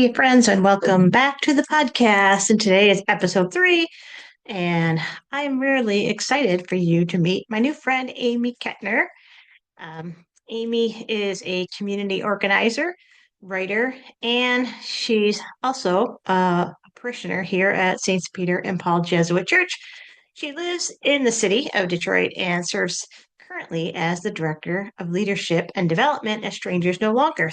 Hey, friends, and welcome back to the podcast. And today is episode 3. And I'm really excited for you to meet my new friend, Amy Ketner. Um, Amy is a community organizer, writer, and she's also a parishioner here at St. Peter and Paul Jesuit Church. She lives in the city of Detroit and serves currently as the Director of Leadership and Development at Strangers No Longer.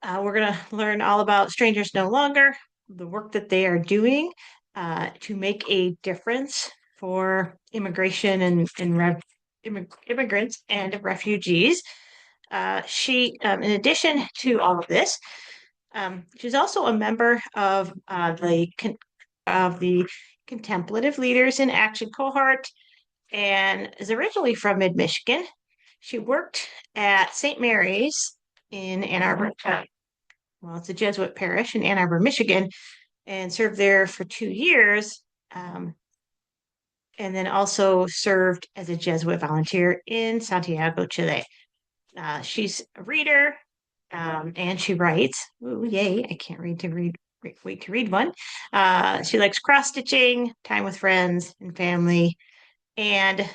We're going to learn all about Strangers No Longer, the work that they are doing to make a difference for immigration and immigrants and refugees. In addition to all of this, she's also a member of the Contemplative Leaders in Action cohort and is originally from mid Michigan. She worked at St. Mary's in Ann Arbor, it's a Jesuit parish in Ann Arbor, Michigan, and served there for 2 years. And then also served as a Jesuit volunteer in Santiago, Chile. She's a reader, and she writes. Ooh, yay! I can't wait to read one. She likes cross stitching, time with friends and family, and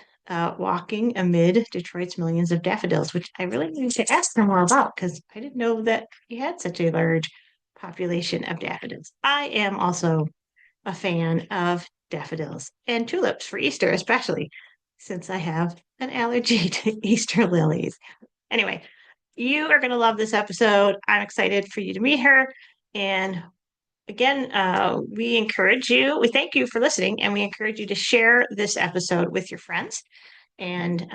walking amid Detroit's millions of daffodils, which I really need to ask her more about because I didn't know that we had such a large population of daffodils. I am also a fan of daffodils and tulips for Easter, especially since I have an allergy to Easter lilies. Anyway, you are going to love this episode. I'm excited for you to meet her. And again, we thank you for listening, and we encourage you to share this episode with your friends. And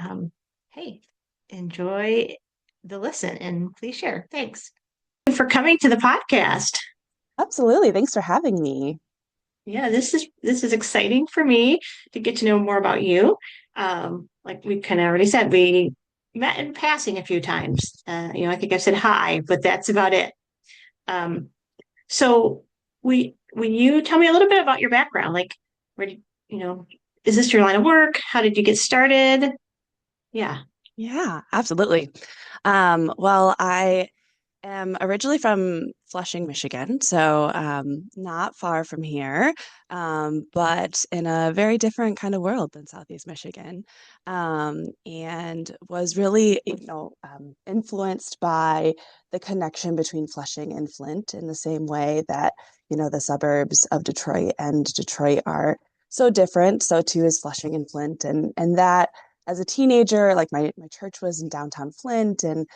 hey, enjoy the listen and please share. Thanks for coming to the podcast. Absolutely. Thanks for having me. Yeah, this is exciting for me to get to know more about you. Like we kind of already said, we met in passing a few times. I think I said hi, but that's about it. Um, so when you tell me a little bit about your background, like where did, you know, is this your line of work? How did you get started? Yeah. Yeah, absolutely. I am originally from Flushing, Michigan, so not far from here, but in a very different kind of world than Southeast Michigan, and was really, influenced by the connection between Flushing and Flint in the same way that, the suburbs of Detroit and Detroit are so different. So too is Flushing and Flint, and that as a teenager, like my church was in downtown Flint and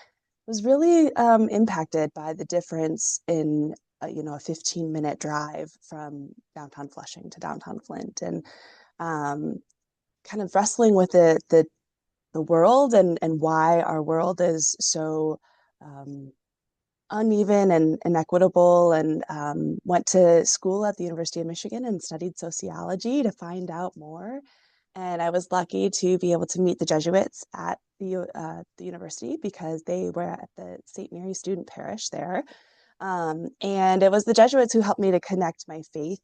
was really impacted by the difference in a 15-minute drive from downtown Flushing to downtown Flint, and um, kind of wrestling with the world and why our world is so um, uneven and inequitable, and went to school at the University of Michigan and studied sociology to find out more. And I was lucky to be able to meet the Jesuits at the university because they were at the St. Mary Student Parish there. And it was the Jesuits who helped me to connect my faith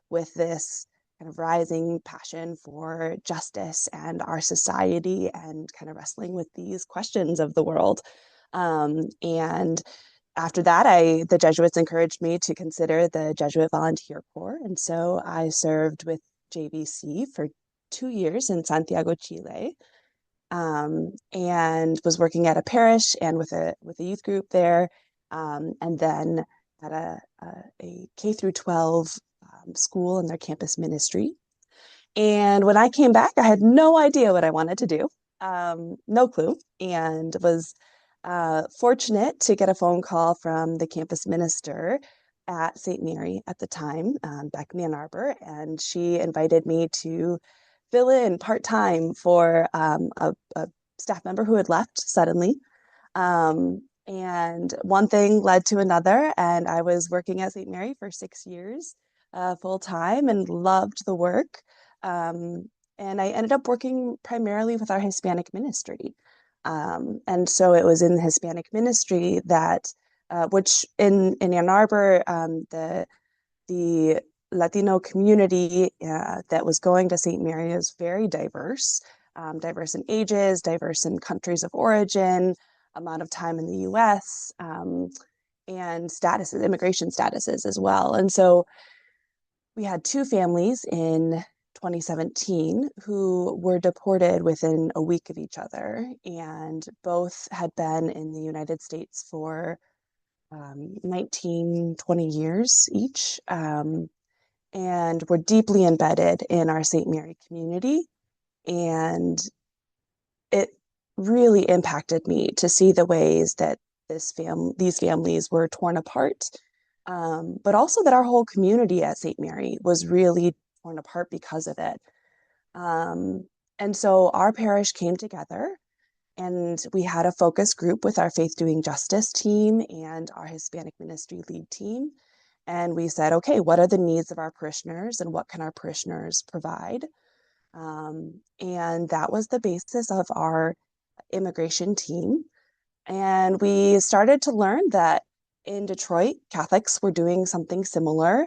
with this kind of rising passion for justice and our society and kind of wrestling with these questions of the world. And after that, the Jesuits encouraged me to consider the Jesuit Volunteer Corps. And so I served with JVC for 2 years in Santiago, Chile, and was working at a parish and with a youth group there, and then at a K through 12 school in their campus ministry. And when I came back, I had no idea what I wanted to do, no clue, and was fortunate to get a phone call from the campus minister at St. Mary at the time, back in Ann Arbor, and she invited me to fill in part-time for a staff member who had left suddenly. And one thing led to another, and I was working at St. Mary for 6 years full time and loved the work. And I ended up working primarily with our Hispanic ministry. And so it was in the Hispanic ministry that, which in Ann Arbor, the Latino community that was going to St. Mary is very diverse, diverse in ages, diverse in countries of origin, amount of time in the US. and statuses, immigration statuses as well. And so we had two families in 2017 who were deported within a week of each other, and both had been in the United States for 19, 20 years each, and were deeply embedded in our St. Mary community. And it really impacted me to see the ways that these families were torn apart, but also that our whole community at St. Mary was really torn apart because of it. Um, and so our parish came together and we had a focus group with our Faith Doing Justice team and our Hispanic Ministry lead team. And we said, okay, what are the needs of our parishioners and what can our parishioners provide? And that was the basis of our immigration team. And we started to learn that in Detroit, Catholics were doing something similar.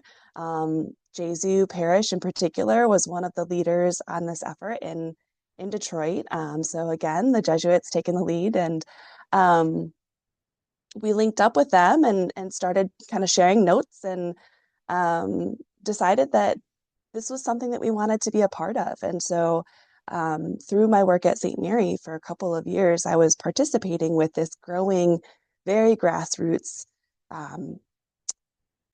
Jesuit Parish in particular was one of the leaders on this effort in Detroit. So again, the Jesuits taking the lead, and we linked up with them and started kind of sharing notes, and decided that this was something that we wanted to be a part of. And so through my work at St. Mary for a couple of years, I was participating with this growing, very grassroots um,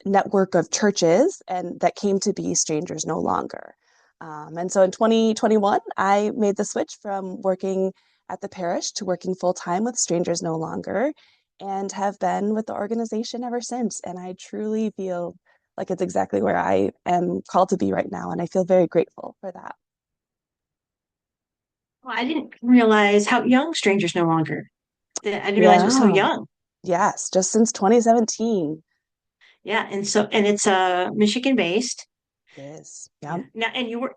network of churches, and that came to be Strangers No Longer. And so in 2021, I made the switch from working at the parish to working full time with Strangers No Longer, and have been with the organization ever since. And I truly feel like it's exactly where I am called to be right now. And I feel very grateful for that. Well, I didn't realize how young Strangers No Longer. I didn't realize it was so Yeah. young. Yes. Just since 2017. Yeah, and it's Michigan based. It is. Yeah. Yeah. Now,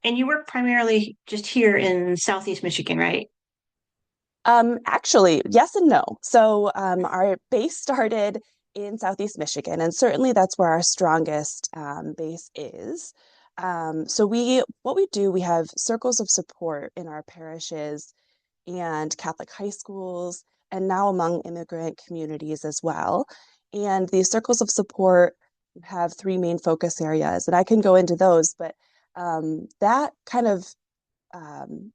and you work primarily just here in Southeast Michigan, right? Actually, yes and no. So our base started in Southeast Michigan, and certainly that's where our strongest base is. So what we do, we have circles of support in our parishes and Catholic high schools, and now among immigrant communities as well. And these circles of support have three main focus areas, and I can go into those, but that kind of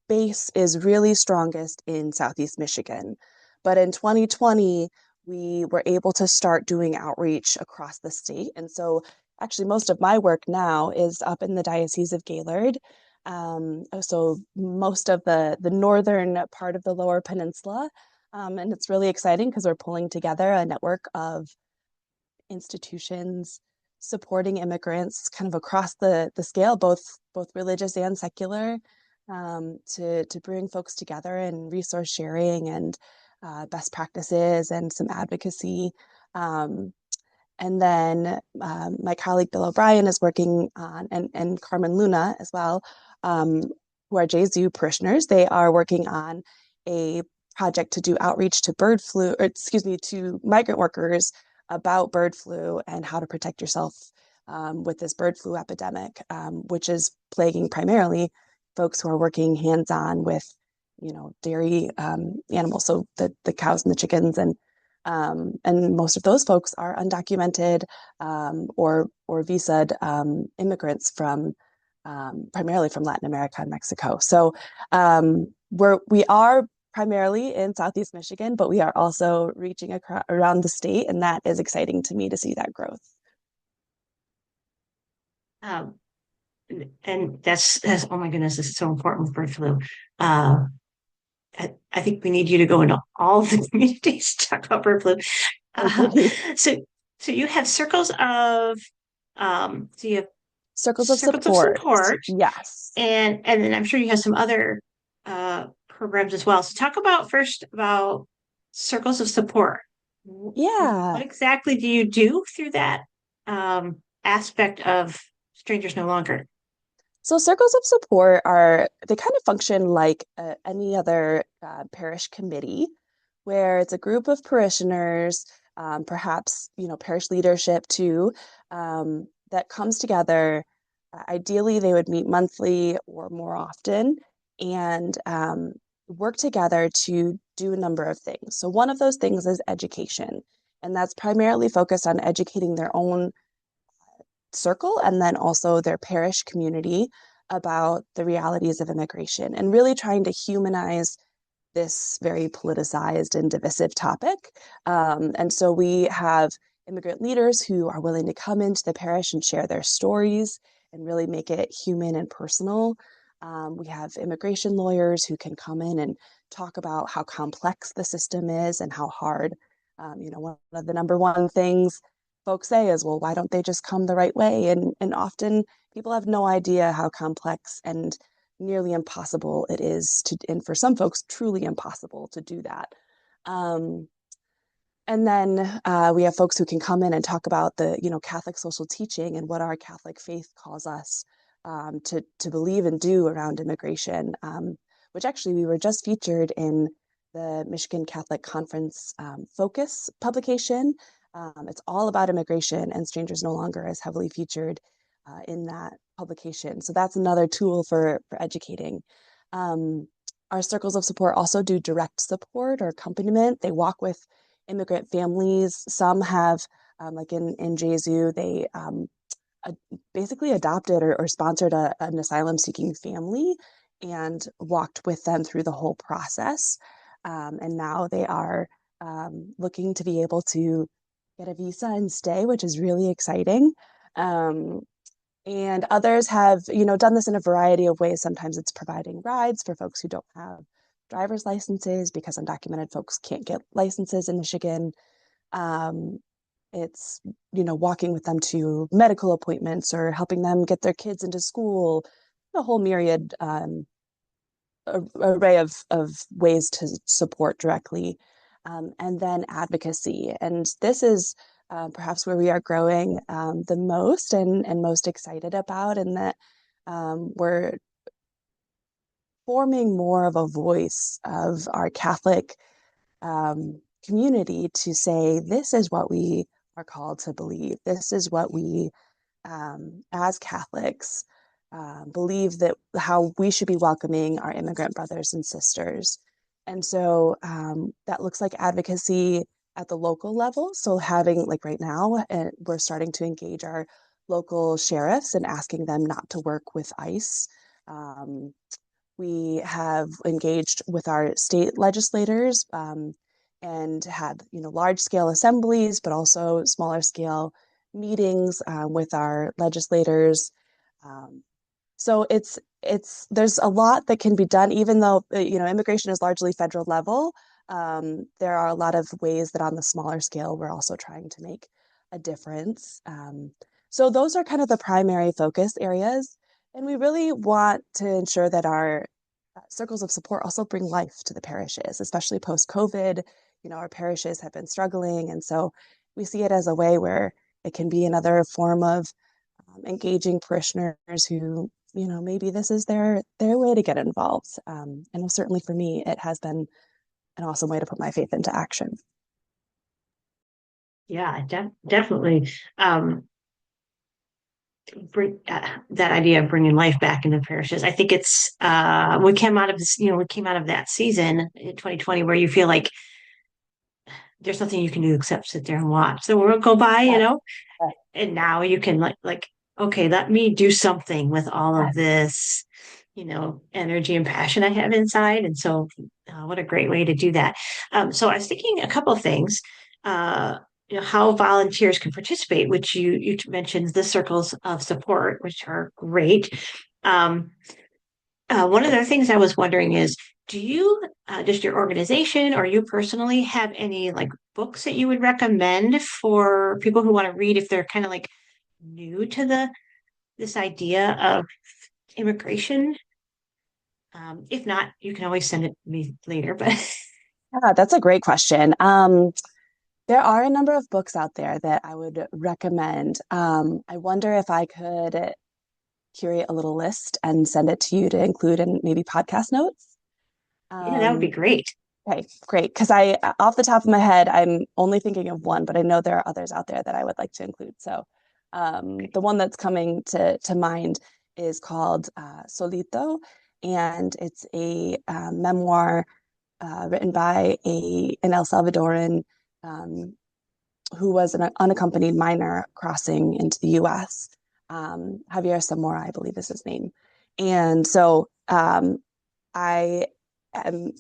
base is really strongest in Southeast Michigan. But in 2020, we were able to start doing outreach across the state. And so actually most of my work now is up in the Diocese of Gaylord. So most of the northern part of the Lower Peninsula. And it's really exciting because we're pulling together a network of institutions supporting immigrants kind of across the scale, both religious and secular, to bring folks together and resource sharing and best practices and some advocacy. Um, and then my colleague Bill O'Brien is working on, and Carmen Luna as well, um, who are Jesuit parishioners. They are working on a project to do outreach to bird flu, or excuse me, to migrant workers about bird flu and how to protect yourself with this bird flu epidemic, which is plaguing primarily folks who are working hands-on with, dairy animals, so the cows and the chickens, and most of those folks are undocumented or visaed immigrants from primarily from Latin America and Mexico. So we are primarily in Southeast Michigan, but we are also reaching around the state, and that is exciting to me to see that growth. Um, and that's oh my goodness, this is so important with bird flu. Uh, I think we need you to go into all the communities to talk about bird flu. I Uh, agree. so so you have so you have Circles of circles of support. support, Yes. and then I'm sure you have some other programs as well. So talk about first about circles of support. What Yeah. exactly do you do through that aspect of Strangers No Longer? So circles of support they kind of function like any other parish committee, where it's a group of parishioners, perhaps, parish leadership too, that comes together. Ideally, they would meet monthly or more often, and work together to do a number of things. So one of those things is education. And that's primarily focused on educating their own circle and then also their parish community about the realities of immigration and really trying to humanize this very politicized and divisive topic. And so we have immigrant leaders who are willing to come into the parish and share their stories and really make it human and personal. We have immigration lawyers who can come in and talk about how complex the system is and how hard. One of the number one things folks say is, well, why don't they just come the right way? And often people have no idea how complex and nearly impossible it is to, and for some folks, truly impossible to do that. Um, and then we have folks who can come in and talk about the, Catholic social teaching and what our Catholic faith calls us to believe and do around immigration, which actually we were just featured in the Michigan Catholic Conference Focus publication. It's all about immigration, and Strangers No Longer is heavily featured in that publication. So that's another tool for educating. Um, our circles of support also do direct support or accompaniment. They walk with immigrant families. Some have, like in Jesuit, they basically adopted or sponsored an asylum seeking family and walked with them through the whole process. And now they are looking to be able to get a visa and stay, which is really exciting. Um, and others have, done this in a variety of ways. Sometimes it's providing rides for folks who don't have driver's licenses because undocumented folks can't get licenses in Michigan. Um, it's, walking with them to medical appointments or helping them get their kids into school, a whole myriad array of ways to support directly. And then advocacy. And this is perhaps where we are growing the most and most excited about, and that we're forming more of a voice of our Catholic community to say, this is what we are called to believe. This is what we, as Catholics, believe that how we should be welcoming our immigrant brothers and sisters. And so that looks like advocacy at the local level. So having, like right now, we're starting to engage our local sheriffs and asking them not to work with ICE. We have engaged with our state legislators and had, large scale assemblies, but also smaller scale meetings with our legislators. Um, so there's a lot that can be done, even though immigration is largely federal level. There are a lot of ways that on the smaller scale we're also trying to make a difference. So those are kind of the primary focus areas, and we really want to ensure that our circles of support also bring life to the parishes, especially post COVID. Our parishes have been struggling, and so we see it as a way where it can be another form of engaging parishioners who, maybe this is their way to get involved. And certainly for me, it has been an awesome way to put my faith into action. Yeah, definitely. Bring that idea of bringing life back into parishes. I think it's we came out of this, we came out of that season in 2020 where you feel like there's nothing you can do except sit there and watch the world go by, Yeah. and now you can okay, let me do something with all of this, energy and passion I have inside. And so what a great way to do that. So I was thinking a couple of things. uh how volunteers can participate, which you mentioned the circles of support, which are great. um One of the things I was wondering is, do you, just your organization or you personally, have any books that you would recommend for people who want to read if they're kind of new to this idea of immigration? If not, you can always send it to me later. But Yeah, that's a great question. There are a number of books out there that I would recommend. I wonder if I could curate a little list and send it to you to include in maybe podcast notes. yeah, that would be Um, great. okay, great. Because off the top of my head, I'm only thinking of one, but I know there are others out there that I would like to include. So the one that's coming to mind is called Solito, and it's a memoir written by an El Salvadoran um, who was an unaccompanied minor crossing into the U.S. Javier Zamora, I believe is his name. And so I am,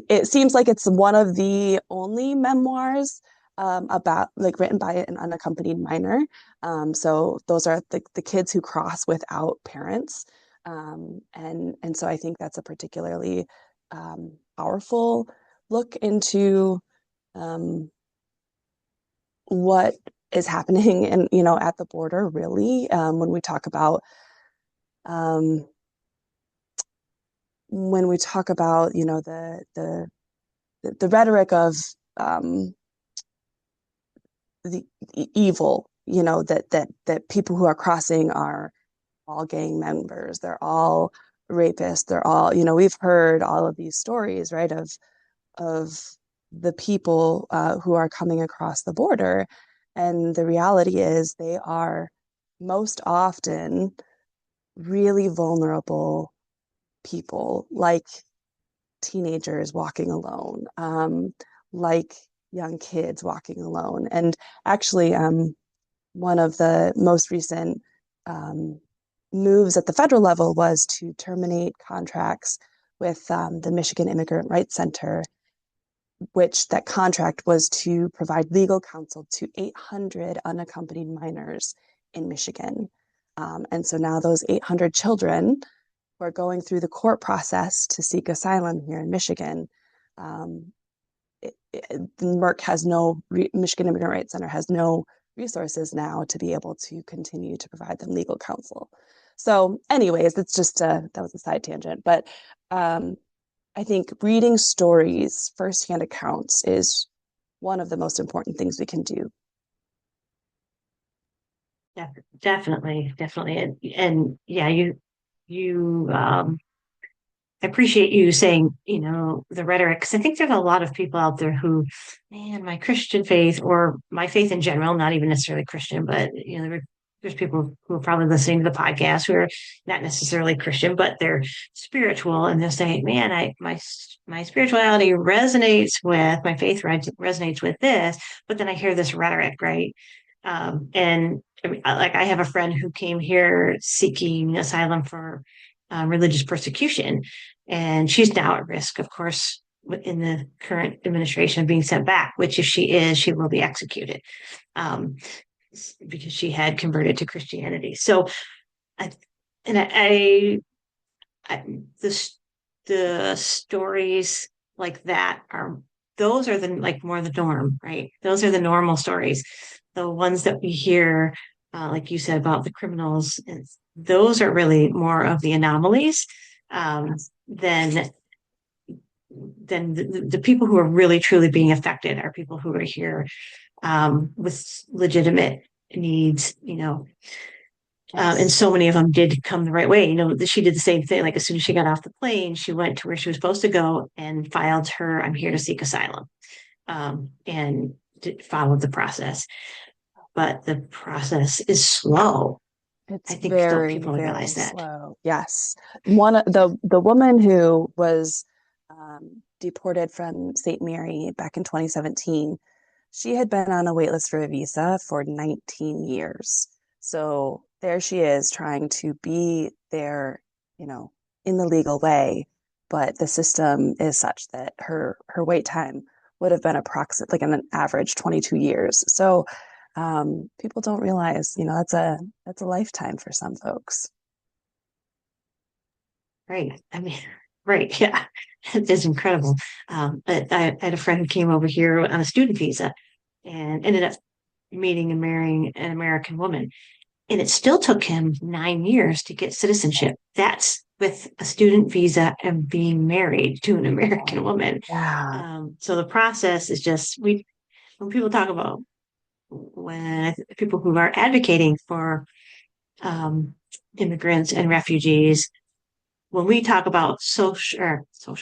it seems like it's one of the only memoirs about like written by an unaccompanied minor. So those are the kids who cross without parents. And so I think that's a particularly powerful look into um, what is happening and at the border really um, when we talk about the rhetoric of um, the evil, that people who are crossing are all gang members, they're all rapists, they're all, we've heard all of these stories, right, of the people who are coming across the border. And the reality is they are most often really vulnerable people, like teenagers walking alone, like young kids walking alone. And actually, one of the most recent um, moves at the federal level was to terminate contracts with the Michigan Immigrant Rights Center, which that contract was to provide legal counsel to 800 unaccompanied minors in Michigan. And so now those 800 children who are going through the court process to seek asylum here in Michigan, um, Merck has no, Michigan Immigrant Rights Center has no resources now to be able to continue to provide them legal counsel. So, anyways, it's just that was a side tangent, but um, I think reading stories, firsthand accounts, is one of the most important things we can do. Definitely, definitely. And yeah, you I appreciate you saying, the rhetoric, because I think there's a lot of people out there who, man, my Christian faith or my faith in general, not even necessarily Christian, but there's people who are probably listening to the podcast who are not necessarily Christian, but they're spiritual, and they're saying, man, my spirituality resonates with my faith resonates with this, but then I hear this rhetoric, right? And I mean, like I have a friend who came here seeking asylum for religious persecution. And she's now at risk, of course, in the current administration of being sent back, which if she is, she will be executed um, because she had converted to Christianity. So, I, and I the stories like that those are the like more the norm, right? Those are the normal stories. The ones that we hear, like you said about the criminals, and those are really more of the anomalies than the people who are really truly being affected are people who are here with legitimate needs, and Yes. so many of them did come the right way. She did the same thing. Like as soon as she got off the plane, she went to where she was supposed to go and filed her "I'm here to seek asylum," and followed the process. But the process is slow. It's I think very, people don't very realize that. slow. Yes. The woman who was deported from St. Mary back in 2017, she had been on a wait list for a visa for 19 years. So there she is trying to be there, you know, in the legal way, but the system is such that her wait time would have been approximate like an average 22 years. So people don't realize, that's a lifetime for some folks. Right. I mean, right. Yeah. It's incredible. But I had a friend who came over here on a student visa and ended up meeting and marrying an American woman. And it still took him 9 years to get citizenship. That's with a student visa and being married to an American woman. Yeah. So the process is just when people talk about when people who are advocating for um, immigrants and refugees, when we talk about social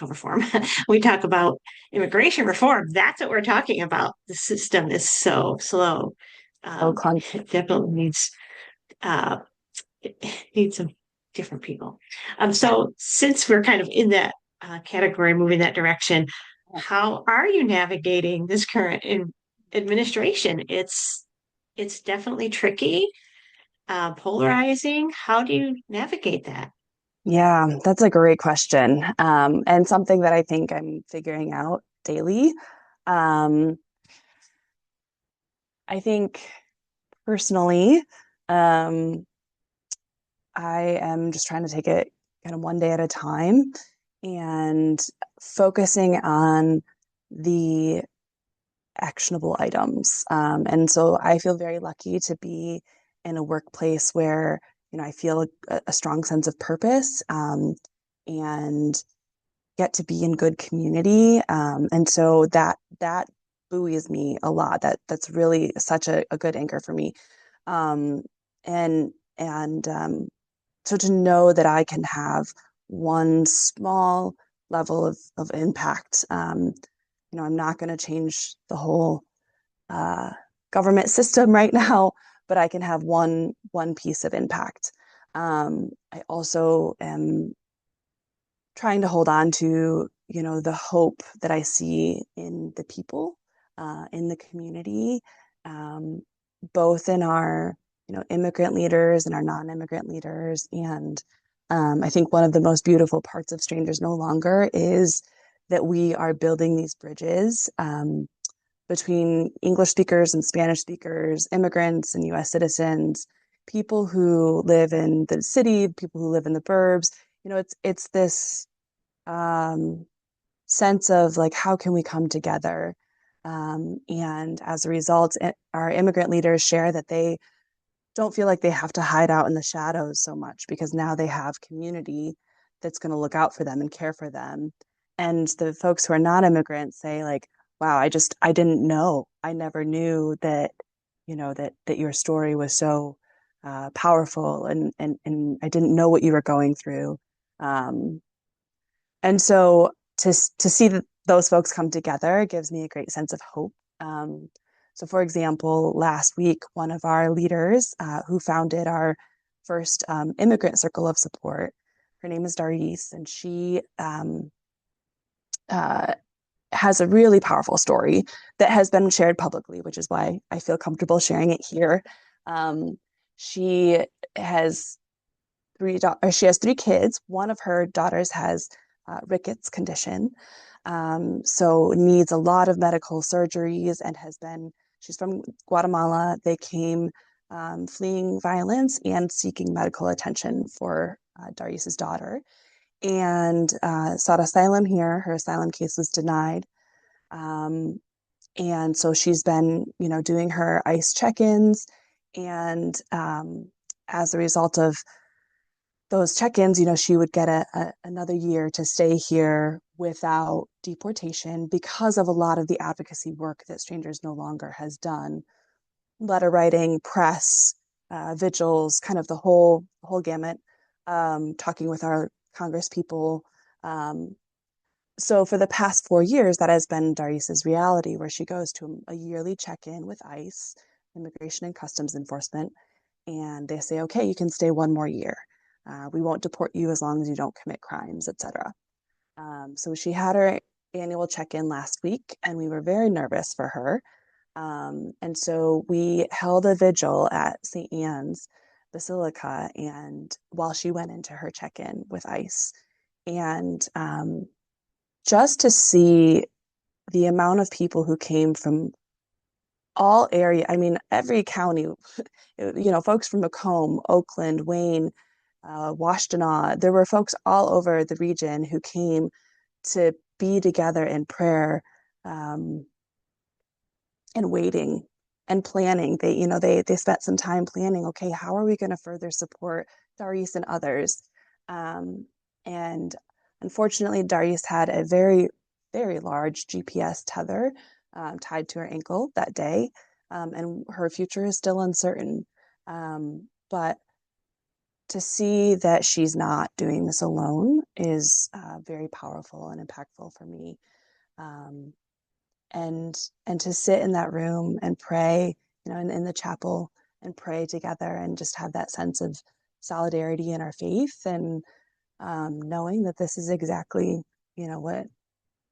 reform, we talk about immigration reform. That's what we're talking about. The system is so slow. So It clunky. definitely uh, needs some different people. Yeah. So since we're kind of in that category, moving that direction, how are you navigating this current administration. It's definitely tricky, polarizing. How do you navigate that? Yeah, that's a great question. And something that I think I'm figuring out daily. Um, I think personally, um, I am just trying to take it kind of one day at a time and focusing on the actionable items. And so I feel very lucky to be in a workplace where, I feel a strong sense of purpose, and get to be in good community. And so that buoys me a lot. That's really such a good anchor for me. Um, and so to know that I can have one small level of impact. I'm not going to change the whole uh, government system right now, but I can have one piece of impact. I also am trying to hold on to, the hope that I see in the people, in the community, um, both in our, immigrant leaders and our non-immigrant leaders. And I think one of the most beautiful parts of Strangers No Longer is that we are building these bridges, between English speakers and Spanish speakers, immigrants and US citizens, people who live in the city, people who live in the burbs. It's this um, sense of like, how can we come together? And as a result, our immigrant leaders share that they don't feel like they have to hide out in the shadows so much because now they have community that's going to look out for them and care for them. And the folks who are not immigrants say like, wow, I didn't know. I never knew that, that your story was so powerful, and I didn't know what you were going through. Um, and so to see those folks come together gives me a great sense of hope. Um, so, for example, last week, one of our leaders who founded our first immigrant circle of support, her name is Darice, and she uh, has a really powerful story that has been shared publicly, which is why I feel comfortable sharing it here. Um, she has she has three kids. One of her daughters has rickets condition, so needs a lot of medical surgeries, and she's from Guatemala. They came fleeing violence and seeking medical attention for Darius's daughter, and sought asylum here. Her asylum case was denied. Um, and so she's been, doing her ICE check-ins, and as a result of those check-ins, she would get another year to stay here without deportation because of a lot of the advocacy work that Strangers No Longer has done. Letter writing, press, vigils, kind of the whole gamut, talking with our Congress people. Um, so for the past 4 years, that has been Darius's reality, where she goes to a yearly check-in with ICE, Immigration and Customs Enforcement, and they say, okay, you can stay one more year. We won't deport you as long as you don't commit crimes, etc. So she had her annual check-in last week, and we were very nervous for her. And so we held a vigil at St. Anne's Basilica, and while she went into her check-in with ICE, and just to see the amount of people who came from all area, I mean, every county, folks from Macomb, Oakland, Wayne, Washtenaw. There were folks all over the region who came to be together in prayer, um, and waiting and planning. They spent some time planning. Okay, how are we going to further support Darius and others? And unfortunately, Darius had a very very large GPS tether tied to her ankle that day, and her future is still uncertain. But to see that she's not doing this alone is very powerful and impactful for me. Um, and to sit in that room and pray, in the chapel, and pray together and just have that sense of solidarity in our faith, and knowing that this is exactly, what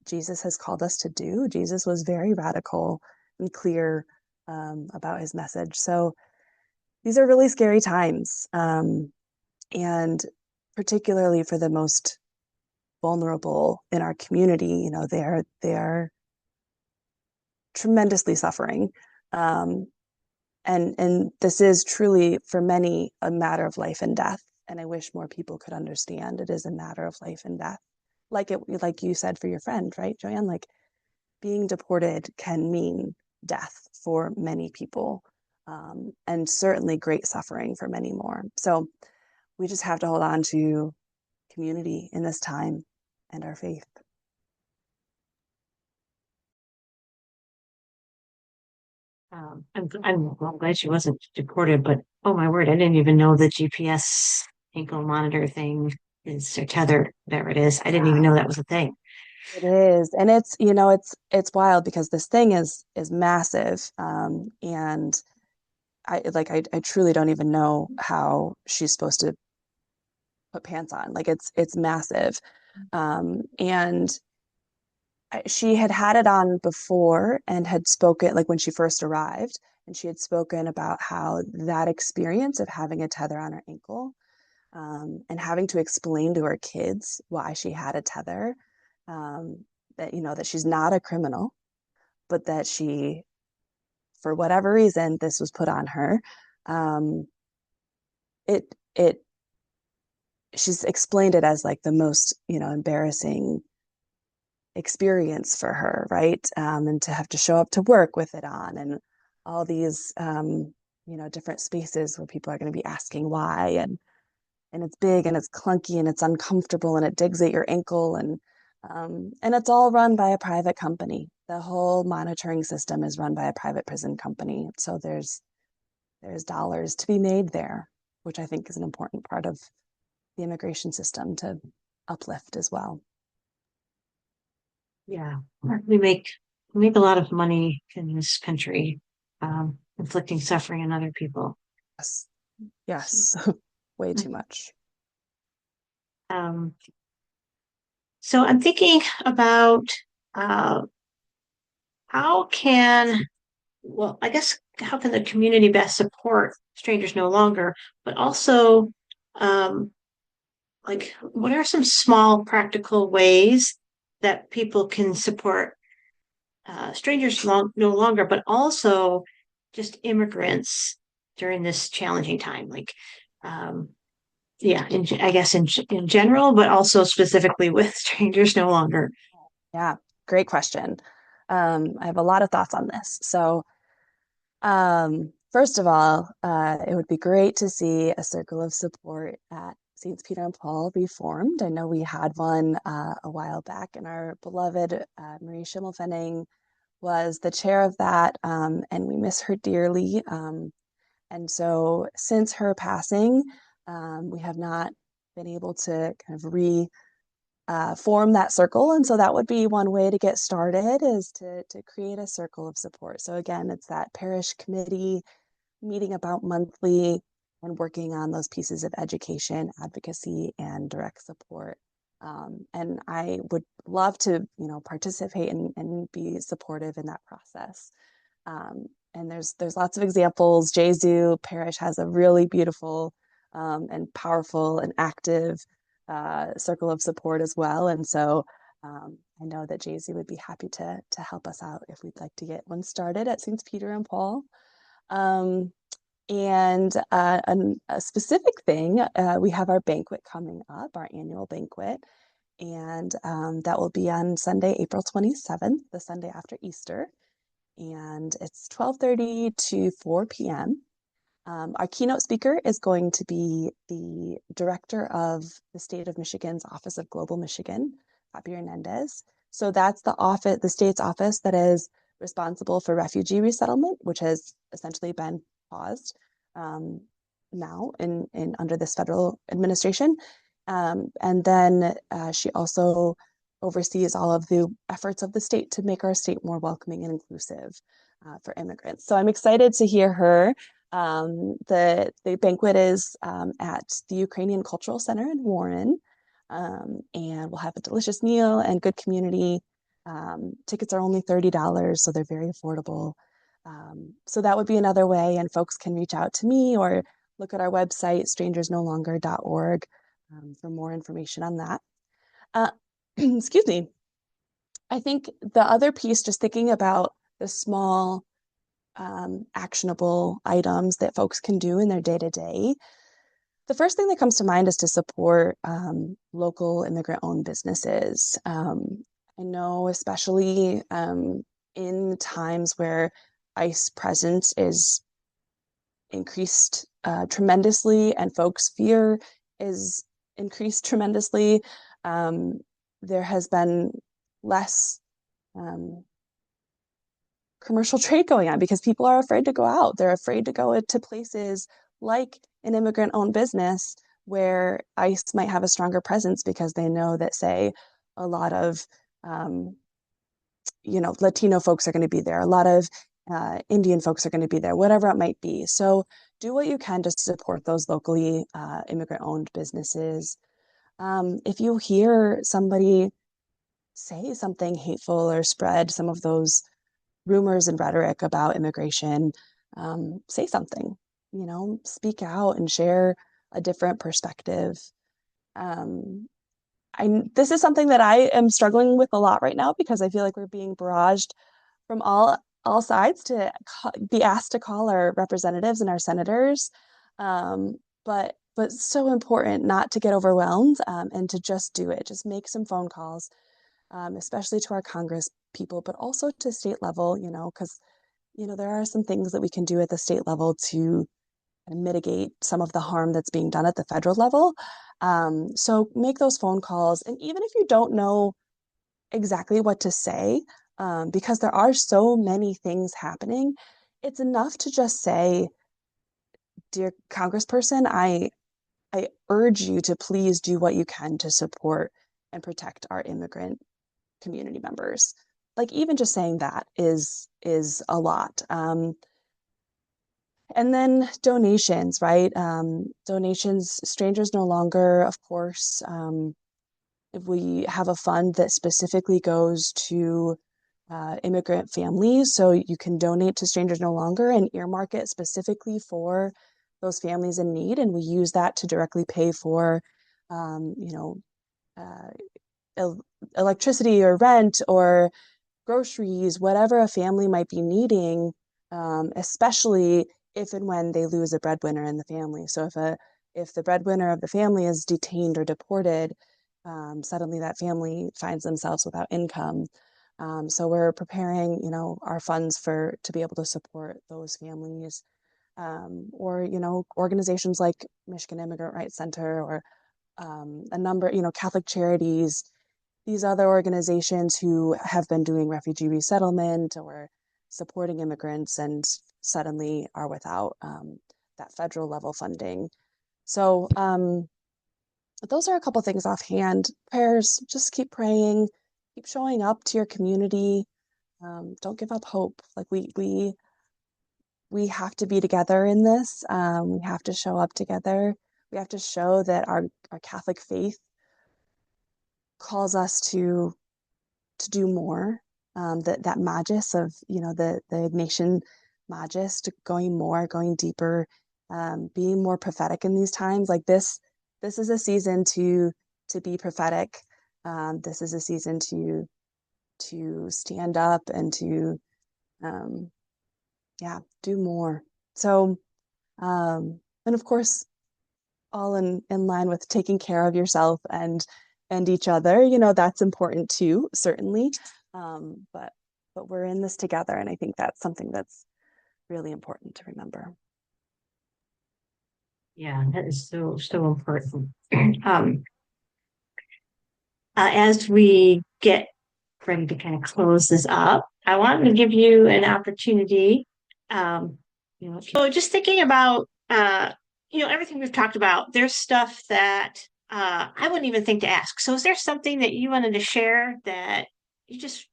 Jesus has called us to do. Jesus was very radical and clear about his message. So these are really scary times, and particularly for the most vulnerable in our community. They are tremendously suffering. Um, and this is truly for many a matter of life and death. And I wish more people could understand it is a matter of life and death. Like you said for your friend, right, Joanne? Like being deported can mean death for many people, and certainly great suffering for many more. So we just have to hold on to community in this time and our faith. I'm glad she wasn't deported, but oh my word, I didn't even know the GPS ankle monitor thing is or tether, whatever it is. I didn't even Yeah, know that was a thing. it is. And it's wild because this thing is massive. And I truly don't even know how she's supposed to put pants on. Like it's massive. And she had had it on before and had spoken, like when she first arrived, and she had spoken about how that experience of having a tether on her ankle, and having to explain to her kids why she had a tether, um, that she's not a criminal, but that she, for whatever reason, this was put on her. Um, it she's explained it as like the most, embarrassing experience for her, right? And to have to show up to work with it on, and all these, different spaces where people are going to be asking why, and it's big and it's clunky and it's uncomfortable and it digs at your ankle, and it's all run by a private company. The whole monitoring system is run by a private prison company. So there's dollars to be made there, which I think is an important part of the immigration system to uplift as well. Yeah, we make a lot of money in this country, inflicting suffering on other people. Yes, So, yes, way too much. um, so I'm thinking about uh, how can well, I guess how can the community best support strangers no longer, but also um, like what are some small practical ways that people can support no longer, but also just immigrants during this challenging time? Like, um, yeah, I guess in general, but also specifically with strangers no longer. Yeah, great question. I have a lot of thoughts on this. So, first of all, it would be great to see a circle of support at Saints Peter and Paul be formed. I know we had one a while back, and our beloved Marie Schimmelfenning was the chair of that, and we miss her dearly. And so, since her passing, we have not been able to kind of form that circle. And so that would be one way to get started, is to create a circle of support. So again, it's that parish committee meeting about monthly and working on those pieces of education, advocacy, and direct support. And I would love to, participate and be supportive in that process. And there's lots of examples. Jesuit Parish has a really beautiful, and powerful and active circle of support as well. And so I know that Jesuit would be happy to help us out if we'd like to get one started at Saints Peter and Paul. Um, and a specific thing, we have our banquet coming up, our annual banquet, and that will be on Sunday, April 27th, the Sunday after Easter, and it's 12:30 to 4 p.m. Our keynote speaker is going to be the director of the state of Michigan's Office of Global Michigan, Fabio Hernandez. So that's the state's office that is responsible for refugee resettlement, which has essentially been paused now in under this federal administration. And then she also oversees all of the efforts of the state to make our state more welcoming and inclusive for immigrants. So I'm excited to hear her. The banquet is at the Ukrainian Cultural Center in Warren, and we'll have a delicious meal and good community. Tickets are only $30, so they're very affordable. So that would be another way, and folks can reach out to me or look at our website, strangersnolonger.org, for more information on that. Uh, excuse me. I think the other piece, just thinking about the small, actionable items that folks can do in their day to day, the first thing that comes to mind is to support local immigrant owned businesses. I know, especially in times where ICE presence is increased tremendously and folks' fear is increased tremendously, um, there has been less um, commercial trade going on because people are afraid to go out. They're afraid to go to places like an immigrant owned business where ICE might have a stronger presence because they know that, say, a lot of um, Latino folks are going to be there, a lot of Indian folks are going to be there, whatever it might be. So do what you can to support those locally immigrant owned businesses. If you hear somebody say something hateful or spread some of those rumors and rhetoric about immigration, say something, speak out and share a different perspective. Um, this is something that I am struggling with a lot right now because I feel like we're being barraged from all sides to be asked to call our representatives and our senators. But so important not to get overwhelmed, and to just do it. Just make some phone calls, especially to our Congress people, but also to state level, because there are some things that we can do at the state level to mitigate some of the harm that's being done at the federal level. So make those phone calls. And even if you don't know exactly what to say, because there are so many things happening, it's enough to just say, "Dear Congressperson, I urge you to please do what you can to support and protect our immigrant community members." Like even just saying that is a lot. And then donations, right? Donations, Strangers No Longer, of course. If we have a fund that specifically goes to immigrant families, so you can donate to Strangers No Longer and earmark it specifically for those families in need, and we use that to directly pay for, um, you know, uh, electricity or rent or groceries, whatever a family might be needing, especially if and when they lose a breadwinner in the family. So if the breadwinner of the family is detained or deported, suddenly that family finds themselves without income. So we're preparing, our funds to be able to support those families, or organizations like Michigan Immigrant Rights Center, or a number, Catholic Charities, these other organizations who have been doing refugee resettlement or supporting immigrants and suddenly are without that federal level funding. So those are a couple things offhand. Prayers, just keep praying, keep showing up to your community. Don't give up hope. Like we have to be together in this. We have to show up together. We have to show that our Catholic faith calls us to do more. That magis of the Ignatian magis, to going more, going deeper, being more prophetic in these times. Like this is a season to be prophetic. This is a season to stand up and to um, yeah, do more. So and of course, all in line with taking care of yourself and each other, that's important too, certainly. But we're in this together, and I think that's something that's really important to remember. Yeah, that is so, so important. Um, as we get ready to kind of close this up, I wanted to give you an opportunity. So just thinking about, everything we've talked about, there's stuff that I wouldn't even think to ask. So is there something that you wanted to share that you just,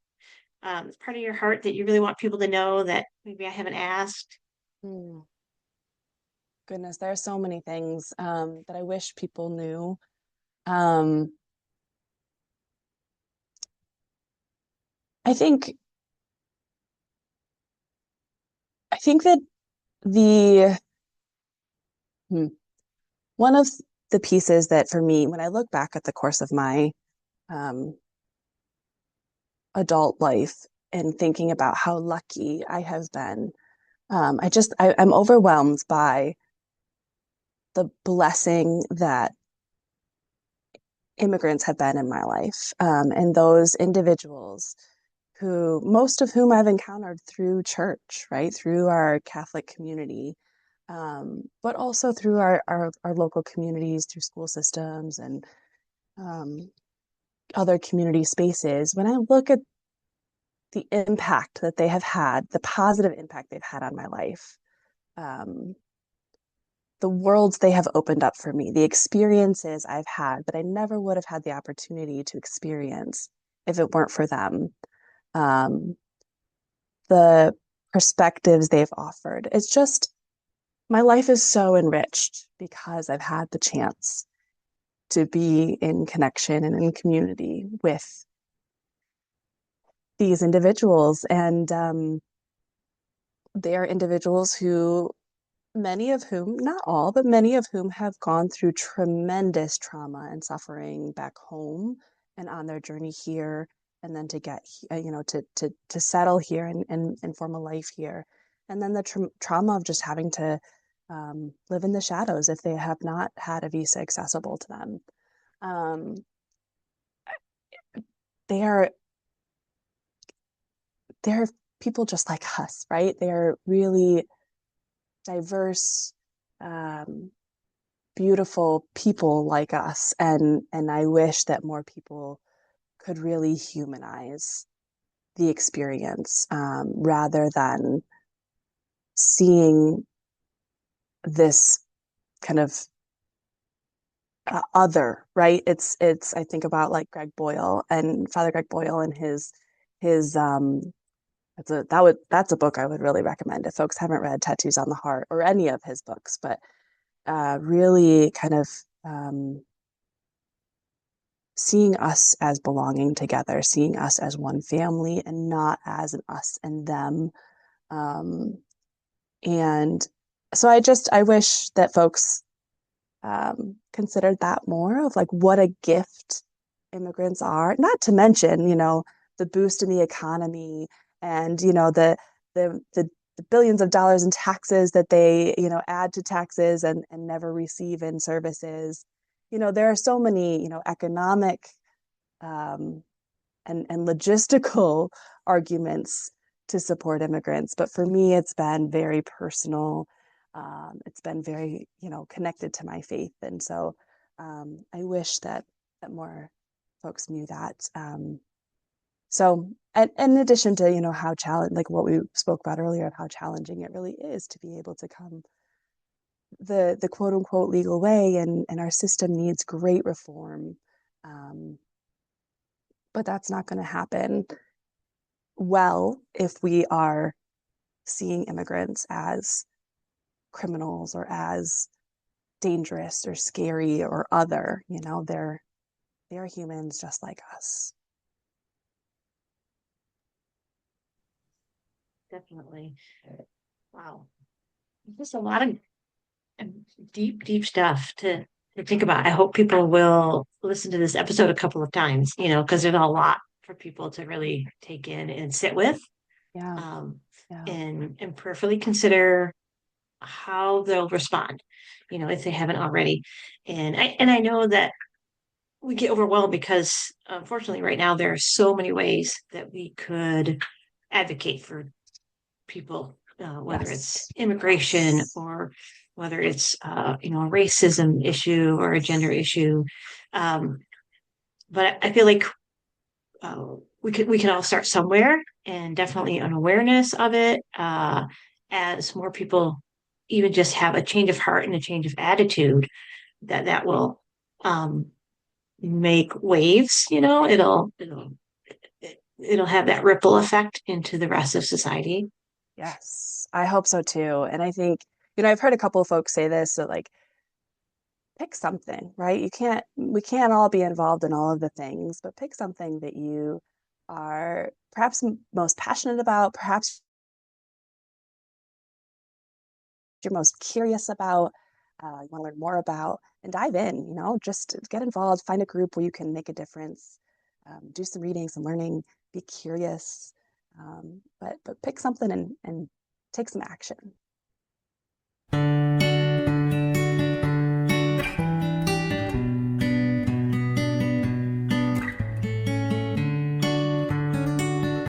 it's part of your heart that you really want people to know that maybe I haven't asked? Mm, goodness, there are so many things that I wish people knew. Um, I think I think that the hmm, one of the pieces that for me, when I look back at the course of my um, adult life and thinking about how lucky I have been, I'm overwhelmed by the blessing that immigrants have been in my life, and those individuals who most of whom I've encountered through church, right, through our Catholic community, but also through our local communities, through school systems and um, other community spaces. When I look at the impact that they have had, the positive impact they've had on my life, um, the worlds they have opened up for me, the experiences I've had that I never would have had the opportunity to experience if it weren't for them. Um, the perspectives they've offered. It's just, my life is so enriched because I've had the chance to be in connection and in community with these individuals. And they are individuals who, many of whom, not all, but many of whom have gone through tremendous trauma and suffering back home and on their journey here, and then to get, to settle here and form a life here. And then the trauma of just having to live in the shadows if they have not had a visa accessible to them. Um, they are they're people just like us, right? They're really diverse, um, beautiful people like us, and I wish that more people could really humanize the experience, rather than seeing this kind of other, right? It's I think about like Greg Boyle and Father Greg Boyle and his that's a book I would really recommend if folks haven't read Tattoos on the Heart or any of his books, but really kind of um, seeing us as belonging together, seeing us as one family and not as an us and them. Um, and so I wish that folks considered that more of like what a gift immigrants are, not to mention, the boost in the economy and, the billions of dollars in taxes that they, add to taxes and never receive in services. There are so many, economic um, and logistical arguments to support immigrants. But for me, it's been very personal. It's been very, connected to my faith. And so I wish that more folks knew that. So, and in addition to, how challenge, like what we spoke about earlier of how challenging it really is to be able to come the quote unquote legal way, and our system needs great reform. Um, but that's not going to happen well if we are seeing immigrants as criminals or as dangerous or scary or other. They're humans just like us. Definitely. Wow. Just a lot of deep, deep stuff to think about. I hope people will listen to this episode a couple of times, because there's a lot for people to really take in and sit with, Yeah, um, yeah, and prayerfully consider how they'll respond, if they haven't already. And I know that we get overwhelmed because unfortunately right now there are so many ways that we could advocate for people, whether it's yes, immigration yes, or whether it's a racism issue or a gender issue. Um, but I feel like we can all start somewhere, and definitely an awareness of it, as more people even just have a change of heart and a change of attitude, that will um, make waves. It'll have that ripple effect into the rest of society. yes. I hope so too. And I think, I've heard a couple of folks say this, so like pick something, right? We can't all be involved in all of the things, but pick something that you are perhaps most passionate about, perhaps you're most curious about, you want to learn more about, and dive in, just get involved, find a group where you can make a difference, do some reading, some learning, be curious, but pick something and take some action.